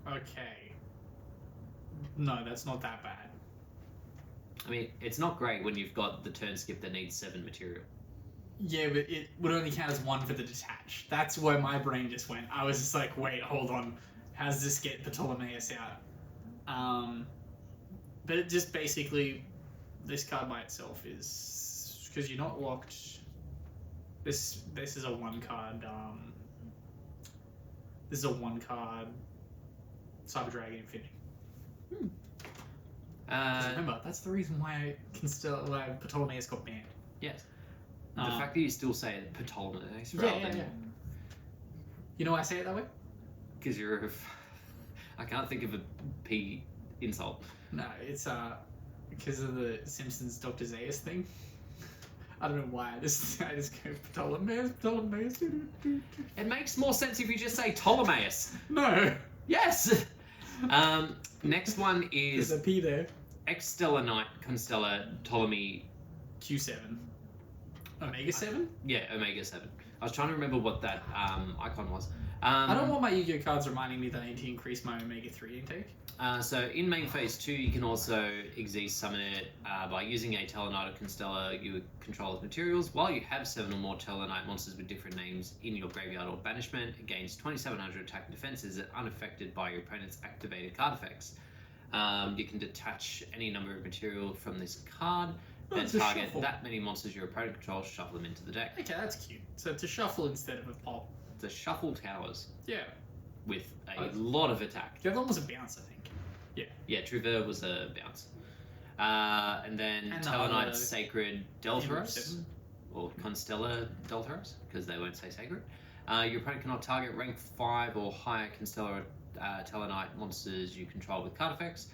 B: Okay. No, that's not that bad.
A: I mean, it's not great when you've got the turn skip that needs 7 material.
B: Yeah, but it would only count as 1 for the detach. That's where my brain just went. I was just like, wait, hold on. How does this get Ptolemaeus out? But it just basically, this card by itself is, because you're not locked. This is a 1 card. This is a 1 card Cyber Dragon Infinity. 'Cause remember, that's the reason why Ptolemaeus got banned.
A: Yes. The fact that you still say Ptolemaeus rather than...
B: You know why I say it that way?
A: Because you're... I can't think of a P insult.
B: No, it's because of the Simpsons Dr. Zaius thing. I don't know why. I just go Ptolemaeus.
A: It makes more sense if you just say Ptolemaeus.
B: No.
A: Yes. Next one is
B: There's a P there.
A: X-Stellar Constellar Ptolemy.
B: Q7. Omega 7?
A: Yeah, Omega 7. I was trying to remember what that icon was.
B: I don't want my Yu-Gi-Oh cards reminding me that I need to increase my Omega 3 intake.
A: So in main phase 2, you can also Xyz summon it by using a Tellarknight or Constellar you control as materials. While you have 7 or more Tellarknight monsters with different names in your graveyard or banishment, it gains 2700 attack and defenses that are unaffected by your opponent's activated card effects. You can detach any number of material from this card, then target that many monsters your opponent controls, shuffle them into the deck.
B: Okay, that's cute. So to shuffle instead of a pop.
A: It's a shuffle towers.
B: Yeah.
A: With a lot of attack.
B: The other one was a bounce, I think. Yeah.
A: Yeah, Truver was a bounce. And then Tellarknight Sacred Deltaros, or Constellar Deltaros, because they won't say sacred. Your opponent cannot target rank 5 or higher Constellar Tellarknight monsters you control with card effects.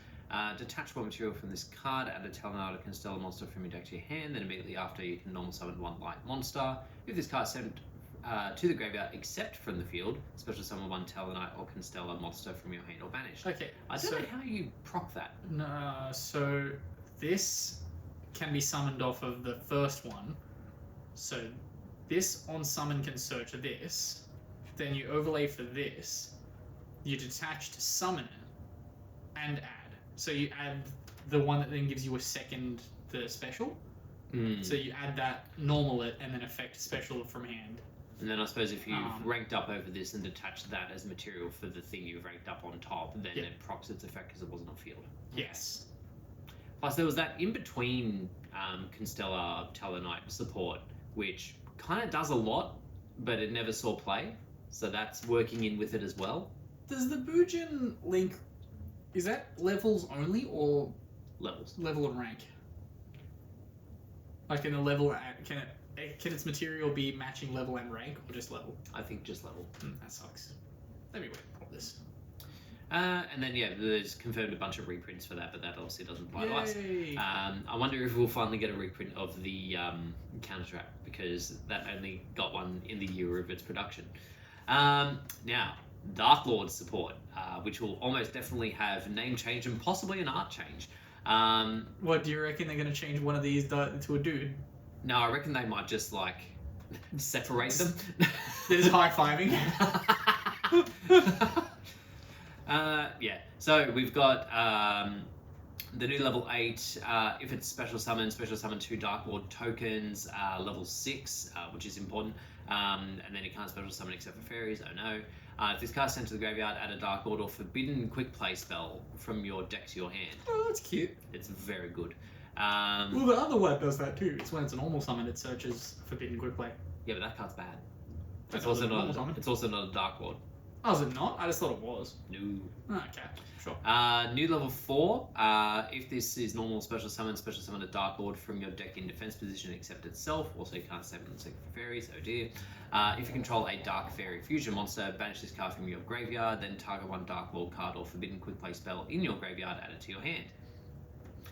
A: Detach one material from this card, add a Tellarknight or Constellar monster from your deck to your hand, then immediately after you can normal summon one light monster. If this card is sent to the graveyard except from the field, special summon one Tellarknight or Constellar monster from your hand or banished.
B: Okay.
A: I don't know how you proc that.
B: No, so this can be summoned off of the first one. So this on summon can search this, then you overlay for this, you detach to summon it, and add. So you add the one that then gives you a second the special. So you add that, normal it, and then effect special from hand.
A: And then I suppose if you've ranked up over this and detached that as material for the thing you've ranked up on top, then it procs its effect because it wasn't on field.
B: Yes.
A: Plus there was that in-between Constellar Tellarknight support, which kind of does a lot, but it never saw play. So that's working in with it as well.
B: Does the Bujin link... Is that levels only, or...
A: Levels.
B: Level and rank? Like in a level... Can its material be matching level and rank, or just level?
A: I think just level.
B: That sucks. Let me wait for this.
A: And then, there's confirmed a bunch of reprints for that, but that obviously doesn't apply to us. I wonder if we'll finally get a reprint of the Counter Trap, because that only got one in the year of its production. Now, Dark Lord support, which will almost definitely have name change and possibly an art change.
B: What, do you reckon they're going to change one of these to a dude?
A: No, I reckon they might just, separate them.
B: There's high-fiving.
A: So we've got the new level 8. If it's special summon 2 Dark Lord tokens, level 6, which is important. And then you can't special summon except for fairies, oh no. If this card's sent to the graveyard, add a Dark Lord or Forbidden Quick Play spell from your deck to your hand.
B: Oh, that's cute.
A: It's very good.
B: Well, the other one does that too. It's when it's a normal summon, it searches Forbidden Quick Play.
A: Yeah, but that card's bad. It's also not a Dark Lord.
B: Oh, is it not? I just thought it was.
A: No.
B: Okay, sure.
A: New level 4. If this is normal special summon a Dark Lord from your deck in defense position except itself. Also, you can't summon the for fairies. Oh dear. If you control a Dark Fairy Fusion monster, banish this card from your graveyard, then target one Dark Lord card or Forbidden Quick Play spell in your graveyard, add it to your hand.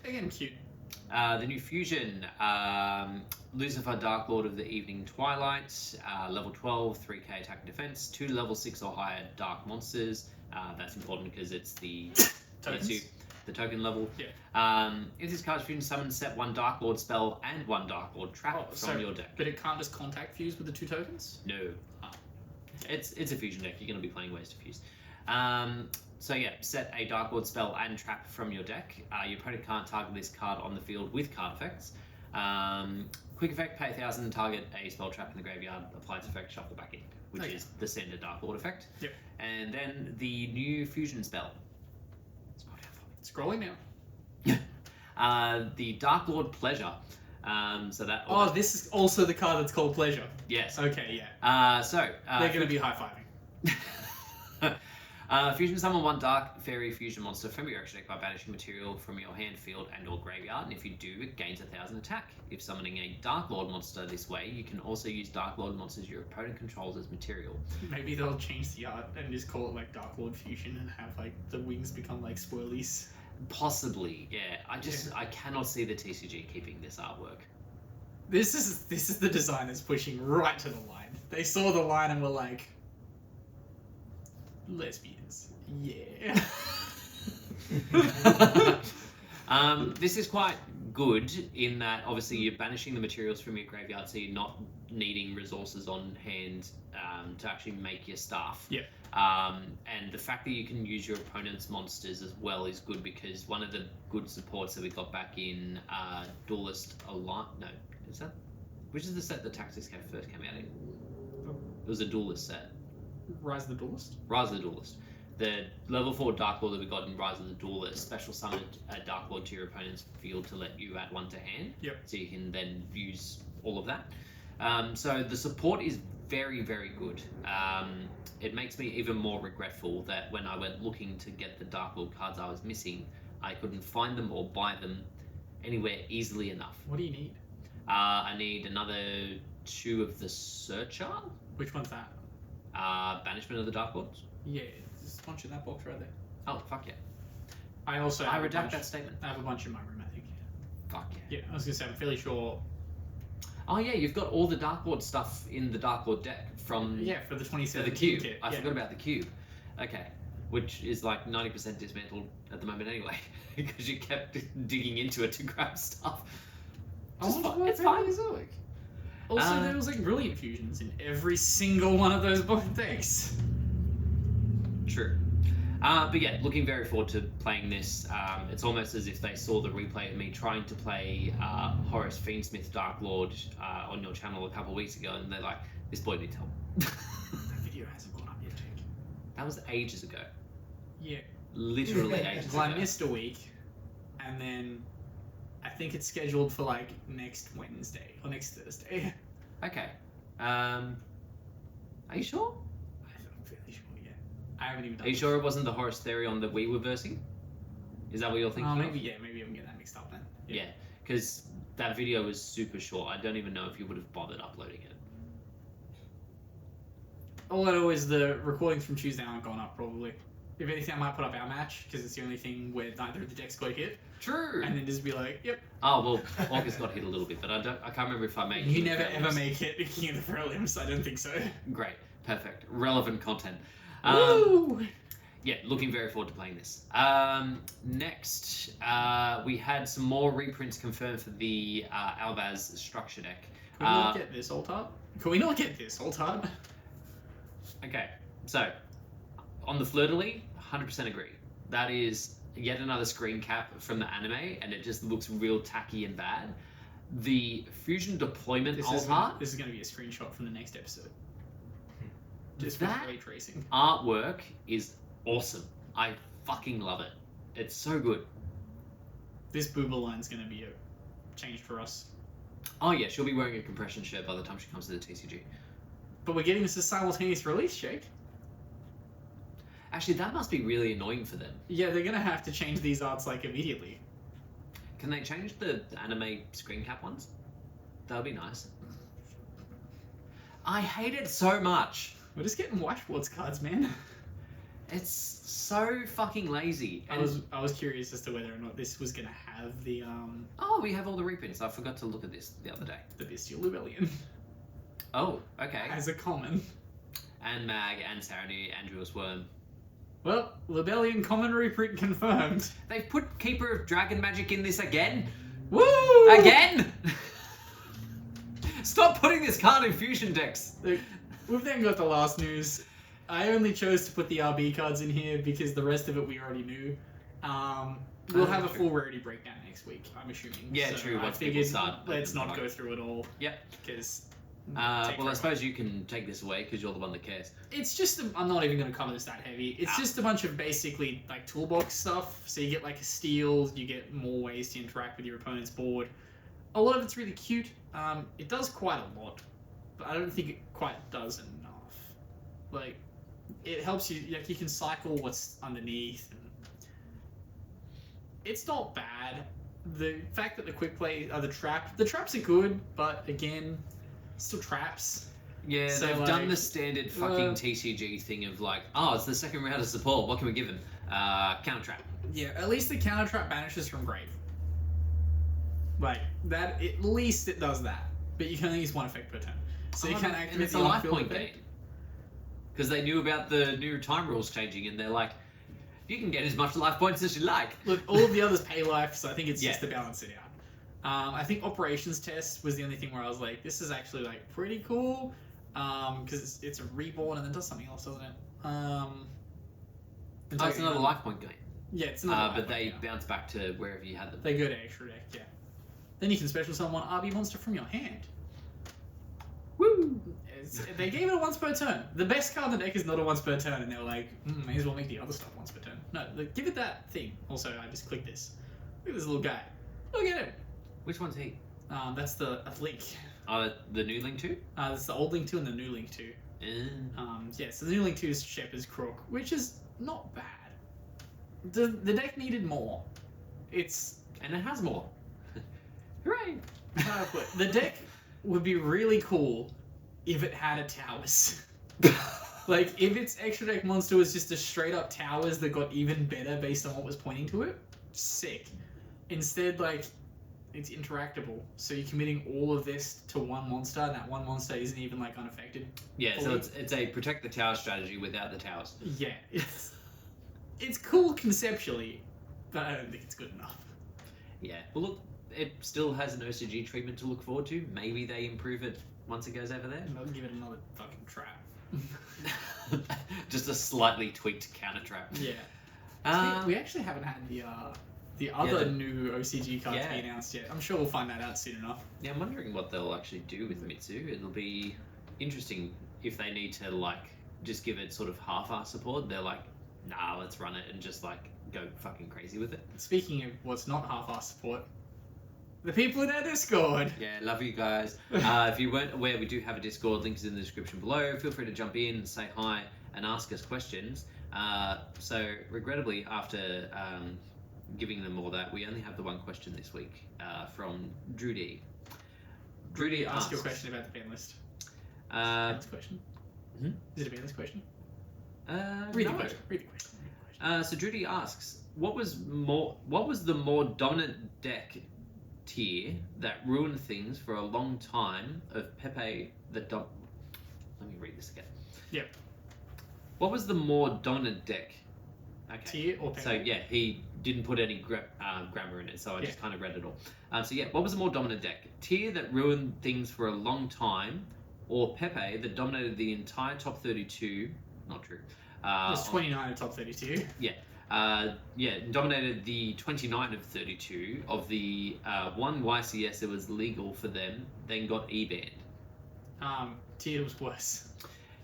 B: Again, cute.
A: The new fusion, Lucifer, Dark Lord of the Evening Twilight, level 12, 3k attack and defense, 2 level 6 or higher dark monsters. That's important because it's the token level.
B: Yeah.
A: If this card's fusion summon, set 1 Dark Lord spell and 1 Dark Lord trap from your deck.
B: But it can't just contact fuse with the 2 tokens?
A: No.
B: Oh.
A: It's a fusion deck. You're going to be playing ways to fuse. So set a Dark Lord spell and trap from your deck. Your opponent can't target this card on the field with card effects. Quick effect, pay 1,000, target a spell trap in the graveyard, apply its effect, shuffle back in, which is the standard Dark Lord effect.
B: Yep.
A: And then the new fusion spell.
B: Scroll down for me. Scrolling
A: now. The Dark Lord Pleasure.
B: This is also the card that's called Pleasure.
A: Yes.
B: Okay, yeah.
A: They're
B: going to be high-fiving.
A: Fusion summon 1 Dark Fairy Fusion monster from your action deck by banishing material from your hand, field, and or graveyard, and if you do, it gains 1,000 attack. If summoning a Dark Lord monster this way, you can also use Dark Lord monsters your opponent controls as material.
B: Maybe they'll change the art and just call it Dark Lord Fusion and have the wings become swirlies.
A: Possibly, yeah. I cannot see the TCG keeping this artwork.
B: This is the design that's pushing right to the line. They saw the line and were like, lesbians. Yeah.
A: This is quite good in that obviously you're banishing the materials from your graveyard, so you're not needing resources on hand to actually make your stuff.
B: Yeah.
A: And the fact that you can use your opponent's monsters as well is good, because one of the good supports that we got back in Duelist Alliance... No, is that... Which is the set that Tactics first came out in? It was a Duelist set.
B: Rise of the Duelist?
A: Rise of the Duelist. The level 4 Dark Lord that we got in Rise of the Duelist special summoned a Dark Lord to your opponent's field to let you add one to hand.
B: Yep.
A: So you can then use all of that. So the support is very, very good. It makes me even more regretful that when I went looking to get the Dark Lord cards I was missing, I couldn't find them or buy them anywhere easily enough.
B: What do you need?
A: I need another 2 of the Searcher.
B: Which one's that?
A: Banishment of the Dark Lords.
B: Yeah, there's a bunch in that box right there.
A: Oh, fuck yeah.
B: I also
A: I
B: have a
A: redact
B: bunch,
A: that statement.
B: I have a bunch in my room, I think.
A: Fuck yeah.
B: Yeah, I was gonna say, I'm fairly sure.
A: Oh yeah, you've got all the Dark Lord stuff in the Dark Lord deck from...
B: Yeah, for the
A: For
B: 27
A: the cube.
B: kit.
A: I
B: yeah.
A: forgot about the cube. Okay. Which is like 90% dismantled at the moment anyway, because you kept digging into it to grab stuff. It's fine.
B: Also, there was like brilliant fusions in every single one of those decks.
A: True. But yeah, looking very forward to playing this. It's almost as if they saw the replay of me trying to play Horus Fiendsmith Dark Lord on your channel a couple of weeks ago, and they're like, this boy needs help.
B: That video hasn't gone up yet, Jake.
A: That was ages ago.
B: Yeah.
A: Literally ages
B: Well,
A: ago.
B: I missed a week, and then I think it's scheduled for like next Wednesday or next Thursday.
A: Okay. Are you sure?
B: I'm fairly sure, yeah. I haven't even done
A: Are you sure it wasn't the Horus Therion that we were versing? Is that what you're thinking?
B: maybe, yeah, maybe I'm getting that mixed up then.
A: Yeah, because that video was super short. I don't even know if you would have bothered uploading it.
B: All I know is the recordings from Tuesday aren't gone up, probably. If anything, I might put up our match, because it's the only thing where neither of the decks got hit.
A: True.
B: And then just be like, yep.
A: Oh well, August got hit a little bit, but I can't remember if I made.
B: You
A: King of
B: never
A: the
B: ever
A: Prelims.
B: make it King of the Prelims, I don't think so.
A: Great, perfect, relevant content.
B: Woo!
A: Yeah, looking very forward to playing this. Next, we had some more reprints confirmed for the Albaz structure deck.
B: Can we not get this alt art? Can we not get this alt art?
A: Okay, so on the Fleur-de-Lis, 100% agree. That is yet another screen cap from the anime, and it just looks real tacky and bad. The Fusion Deployment alt art,
B: This is going to be a screenshot from the next episode. Just
A: That-
B: with ray tracing.
A: artwork is awesome. I fucking love it. It's so good.
B: This booba line's going to be a change for us.
A: Oh yeah, she'll be wearing a compression shirt by the time she comes to the TCG.
B: But we're getting this as simultaneous release, Jake.
A: Actually, that must be really annoying for them.
B: Yeah, they're going to have to change these arts like immediately.
A: Can they change the anime screen cap ones? That would be nice. I hate it so much.
B: We're just getting whiteboards cards, man.
A: It's so fucking lazy.
B: I was curious as to whether or not this was going to have the
A: Oh, we have all the reprints. I forgot to look at this the other day.
B: the Bestial Rebellion
A: Oh, okay.
B: as a common.
A: And Mag, and Sarony, and Jules Worm.
B: Well, Rebellion common reprint confirmed.
A: They've put Keeper of Dragon Magic in this again?
B: Woo!
A: Again? Stop putting this card in fusion decks.
B: Look, we've then got the last news. I only chose to put the RB cards in here because the rest of it we already knew. We'll have a
A: True.
B: full rarity breakdown next week, I'm assuming.
A: Yeah,
B: So
A: true,
B: I
A: once people
B: figured
A: start
B: let's
A: opening
B: not go
A: products.
B: through it all.
A: Yep.
B: Because
A: Well, I suppose you can take this away because you're the one that cares.
B: it's just I'm not even going to cover this that heavy. It's just a bunch of basically like toolbox stuff. So you get like a steal, you get more ways to interact with your opponent's board. A lot of it's really cute. It does quite a lot, but I don't think it quite does enough. Like, it helps you. Like, you can cycle what's underneath. And it's not bad. The fact that the quick play are the traps are good, but again, still traps.
A: Yeah,
B: So,
A: they've
B: like,
A: done the standard fucking TCG thing of like, oh, it's the second round of support. What can we give him? Counter trap.
B: Yeah, at least the counter trap banishes from grave. Like that, at least it does that. But you can only use one effect per turn, so you can't activate
A: and it's a
B: the
A: life
B: on-field
A: point
B: effect.
A: gain. Because they knew about the new time rules changing, and they're like, you can get as much life points as you like.
B: Look, all of the others pay life, so I think it's
A: Yeah.
B: just to balance it out. I think Operations Test was the only thing where I was like, this is actually like pretty cool, because it's a reborn and then does something else, doesn't it?
A: It's another life point game.
B: Yeah, it's another.
A: But they bounce back to wherever you had them.
B: They go to extra deck, yeah. Then you can special summon RB monster from your hand.
A: Woo!
B: They gave it a once per turn. The best card in the deck is not a once per turn, and they were like, may as well make the other stuff once per turn. No, give it that thing. Also, I just clicked this. Look at this little guy. Look at him.
A: Which one's he?
B: That's the Link.
A: The new Link 2?
B: That's the old Link 2 and the new Link 2. Yeah, so the new Link 2 is Shepherd's Crook, which is not bad. The deck needed more.
A: And it has more. Hooray!
B: But the deck would be really cool if it had a towers. Like, if its extra deck monster was just a straight up towers that got even better based on what was pointing to it, sick. Instead, like, it's interactable, so you're committing all of this to one monster, and that one monster isn't even like unaffected.
A: Yeah, so it's a protect the tower strategy without the towers.
B: Yeah, it's cool conceptually, but I don't think it's good enough.
A: Yeah, well look, it still has an OCG treatment to look forward to. Maybe they improve it once it goes over there.
B: I'll give it another fucking trap.
A: Just a slightly tweaked counter trap.
B: Yeah. We actually haven't had the other new OCG cards be announced yet. I'm sure we'll find that out soon enough.
A: Yeah, I'm wondering what they'll actually do with Mitsu. It'll be interesting if they need to like just give it sort of half-ass support. They're like, nah, let's run it and just like go fucking crazy with it.
B: Speaking of what's not half-ass support, the people in our Discord.
A: Yeah, love you guys. If you weren't aware, we do have a Discord. Link is in the description below. Feel free to jump in, say hi, and ask us questions. So, regrettably, after giving them all that, we only have the one question this week from Drew D.
B: Drew D, ask your question about the ban list. Ban list question?
A: Hmm?
B: Is it a ban list question?
A: Read the question. So Drew D asks, what was the more dominant deck tier that ruined things for a long time of Pepe let me read this again.
B: Yep.
A: What was the more dominant deck? Okay.
B: Tier or Pepe?
A: So yeah, he didn't put any grammar in it, so I just kind of read it all. So yeah, what was the more dominant deck? Tier that ruined things for a long time, or Pepe that dominated the entire top 32? Not true.
B: It was 29 of top 32.
A: Yeah. Dominated the 29 of 32 of the one YCS that was legal for them, then got E-banned.
B: Tier was worse.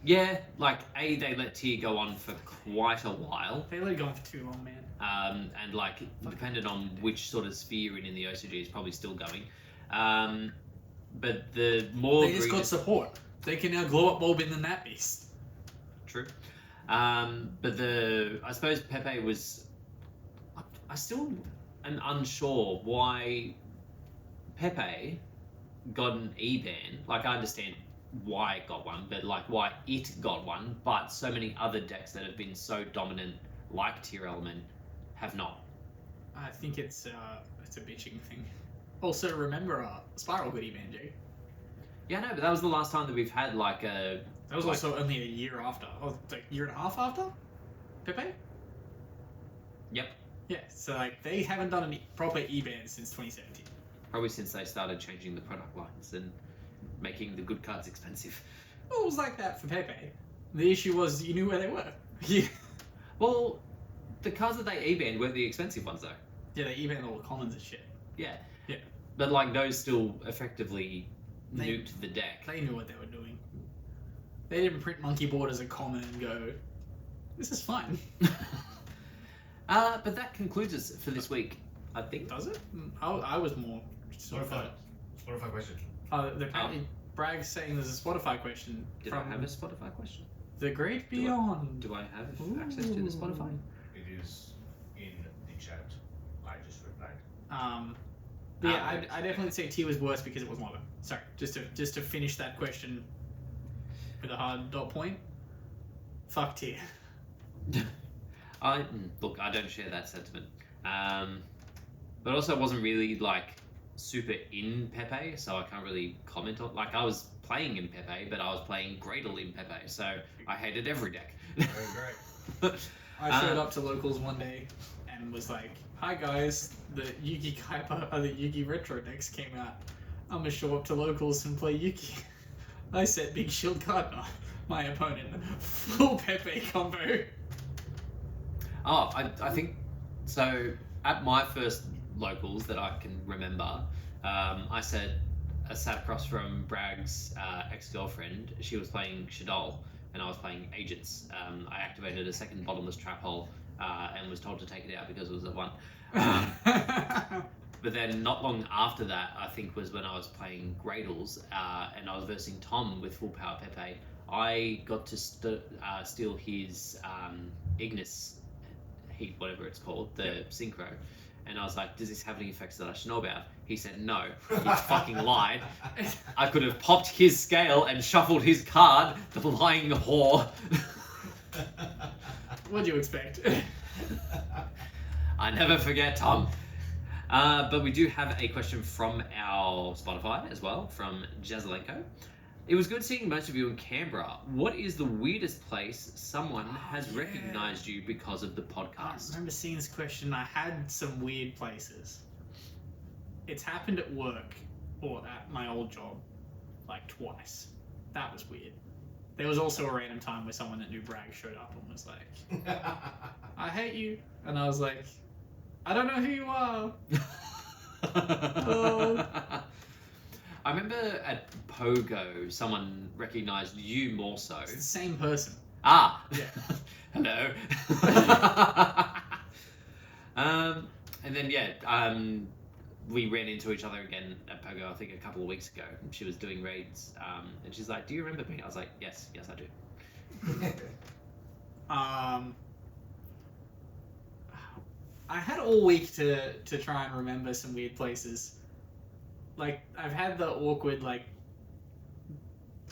A: Yeah, like, they let Tier go on for quite a while.
B: They let it go on for too long, man.
A: And, like, depending on which sort of sphere in the OCG is probably still going. But the more...
B: They just got support. They can now glow up bulb in the Nat Beast.
A: True. But I suppose Pepe was... I still am unsure why Pepe got an E-ban. Like, I understand why it got one, but like why it got one, but so many other decks that have been so dominant, like Tier Element, have not.
B: I think it's a bitching thing. Also, remember Spiral got E-ban, Jay.
A: Yeah, no, but that was the last time that we've had like a...
B: That was also only a year after. Oh, like a year and a half after? Pepe?
A: Yep.
B: Yeah, so like they haven't done a proper E-ban since 2017.
A: Probably since they started changing the product lines and making the good cards expensive.
B: Well, it was like that for Pepe. The issue was you knew where they were. Yeah.
A: Well, the cards that they E-banned were the expensive ones though.
B: Yeah, they E-banned all the commons and shit.
A: Yeah.
B: Yeah.
A: But like those still effectively nuked the deck.
B: They knew what they were doing. They didn't print Monkey Board as a common and go, this is fine.
A: But that concludes us for this week, I think.
B: Does it? I was more...
C: Spotify question.
B: Apparently Bragg's saying there's a Spotify question.
A: Did I have a Spotify question?
B: The Great Beyond.
A: Do I have access to the Spotify?
C: It is in the chat. I just replied.
B: But yeah, I definitely say T was worse because it was longer. Sorry, just to finish that question with a hard dot point. Fuck T.
A: Look, I don't share that sentiment. But also I wasn't really like super in Pepe, so I can't really comment on. Like I was playing in Pepe, but I was playing Gradle in Pepe, so I hated every deck.
C: Very great.
B: I showed up to locals one day and was like, hi guys, the Yugi Kaiba, the Yugi Retro decks came out. I'm gonna show up to locals and play Yugi. I set Big Shield Gardener, my opponent. Full Pepe combo.
A: Oh, I think so. At my first locals that I can remember, I sat across from Bragg's ex-girlfriend. She was playing Shadol, and I was playing Agents. I activated a second bottomless trap hole and was told to take it out because it was at 1. But then not long after that, I think was when I was playing Gradles, and I was versing Tom with Full Power Pepe. I got to steal his Ignis Heat, whatever it's called, the Synchro. And I was like, does this have any effects that I should know about? He said no. He fucking lied. I could have popped his scale and shuffled his card, the lying whore.
B: What do you expect?
A: I never forget, Tom. But we do have a question from our Spotify as well, from Jazelenko. It was good seeing most of you in Canberra. What is the weirdest place someone has recognized you because of the
B: I
A: podcast?
B: remember seeing this question. I had some weird places. It's happened at work or at my old job like twice. That was weird. There was also a random time where someone that knew Bragg showed up and was like, I hate you. And I was like, I don't know who you are. Oh.
A: I remember at Pogo, someone recognized you more so.
B: It's the same person.
A: Ah!
B: Yeah.
A: Hello. And then, we ran into each other again at Pogo, I think a couple of weeks ago. She was doing raids, and she's like, do you remember me? I was like, yes, I do.
B: I had all week to try and remember some weird places. Like, I've had the awkward, like,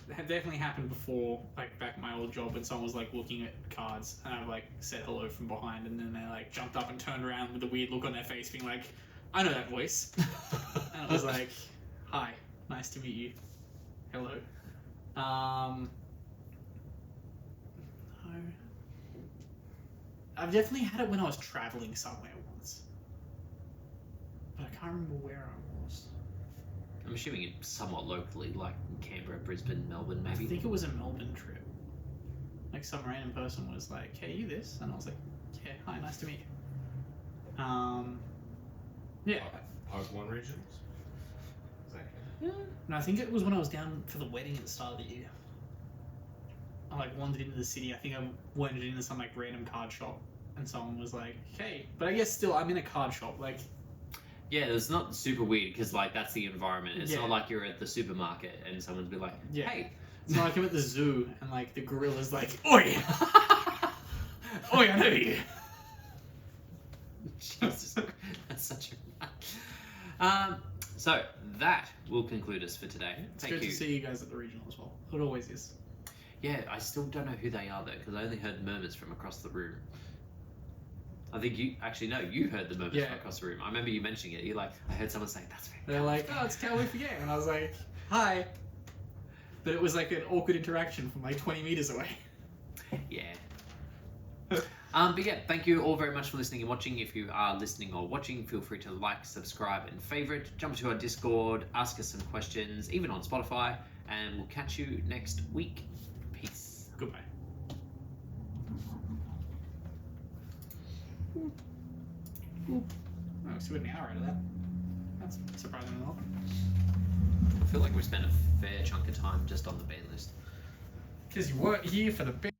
B: it had definitely happened before, like, back at my old job when someone was, like, looking at cards, and I, like, said hello from behind, and then they, like, jumped up and turned around with a weird look on their face, being like, I know that voice. And I was like, hi, nice to meet you. Hello. No. I've definitely had it when I was traveling somewhere once. But I can't remember where I was.
A: I'm assuming it's somewhat locally, like Canberra, Brisbane, Melbourne, maybe.
B: I think it was a Melbourne trip. Like, some random person was like, hey, you this? And I was like, yeah, hi, nice to meet you. Yeah.
C: Part 1 regions? Is that
B: Yeah. No, I think it was when I was down for the wedding at the start of the year. I, like, wandered into the city. I think I wandered into some, like, random card shop. And someone was like, hey. But I guess still, I'm in a card shop. Like,
A: yeah, it's not super weird because, like, that's the environment. It's
B: Yeah.
A: not like you're at the supermarket and someone's be like,
B: Yeah.
A: hey.
B: it's not like I'm at the zoo and, like, the gorilla's like, oi! Oi, I know you.
A: Jesus, that's such a... So, that will conclude us for today.
B: It's
A: Thank
B: good
A: you.
B: to see you guys at the regional as well. It always is.
A: Yeah, I still don't know who they are, though, because I only heard murmurs from across the room. I think you... Actually, no, you heard the murmurs
B: Yeah.
A: from across the room. I remember you mentioning it. You're like, I heard someone say, that's very...
B: They're like, oh, it's Cowboy for Game. And I was like, hi. But it was like an awkward interaction from like 20 meters away.
A: Yeah. But yeah, thank you all very much for listening and watching. If you are listening or watching, feel free to like, subscribe, and favorite. Jump to our Discord, ask us some questions, even on Spotify, and we'll catch you next week. Peace.
B: Goodbye. Oh, so we got an hour out of that. That's surprisingly long.
A: I feel like we spent a fair chunk of time just on the ban list.
B: Because you weren't here for the bit.